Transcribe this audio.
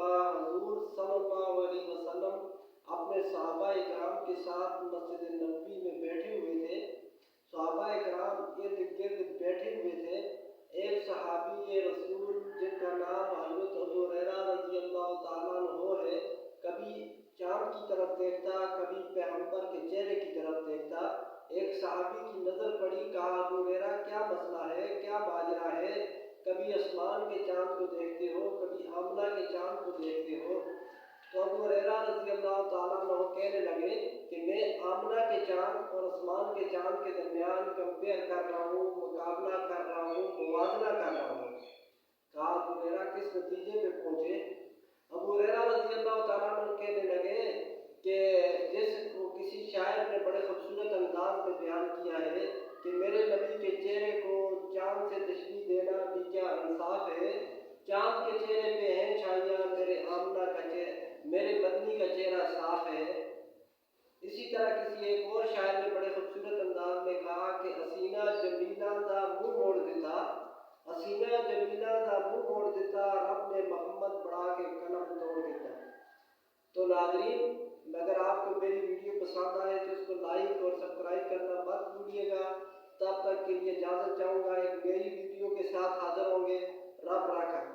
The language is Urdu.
مرتبہ حضور صلی اللہ علیہ وسلم اپنے صحابہ اکرام کے ساتھ مسجد نبوی میں بیٹھے ہوئے تھے۔ صحابہ اکرام ارد گرد بیٹھے ہوئے تھے۔ ایک صحابی رسول جن کا نام حضرت ابو ہریرہ رضی اللہ تعالیٰ عنہ ہے، کبھی چاند کی طرف دیکھتا، کبھی پیغمبر کے چہرے کی طرف دیکھتا۔ ایک صحابی کی نظر پڑی، کہا ابو ہریرہ کیا مسئلہ ہے، کیا ماجرا ہے؟ کبھی آسمان کے چاند کو دیکھتے ہو، کبھی آمنہ کے چاند کو دیکھتے ہو؟ تو ابو ہریرہ رضی اللہ تعالیٰ عنہ کہنے لگے کہ میں آمنہ کے چاند اور آسمان کے چاند کے درمیان کمپیئر کر رہا ہوں، مقابلہ کر رہا ہوں، موازنہ کر رہا ہوں۔ کہا ابو ہریرہ کس نتیجے پہ پہنچے؟ ابو ہریرہ رضی اللہ تعالیٰ عنہ کہنے لگے کہ جس کو کسی شاعر نے بڑے خوبصورت انداز میں بیان کیا ہے کہ میرے نبی کے چہرے کو چاند سے تشبیہ دینا بھی کیا انصاف ہے؟ چاند کے چہرے پہ ہیں چھائیاں، میرے مدنی کا چہرہ صاف ہے۔ اسی طرح کسی ایک اور شاعر نے بڑے خوبصورت انداز میں کہا کہ حسینہ جمیلہ دا منہ موڑ دیتا، حسینہ جمیلہ دا منہ موڑ دیتا، رب نے محمد بڑھا کے قلم توڑ دیتا۔ تو ناظرین، اگر آپ کو میری ویڈیو پسند آئے تو اس کو لائک اور سبسکرائب کرنا مت بھولیے گا۔ تب تک کے لیے اجازت چاہوں گا، ایک نئی ویڈیو کے ساتھ حاضر ہوں گے۔ رب راکھا۔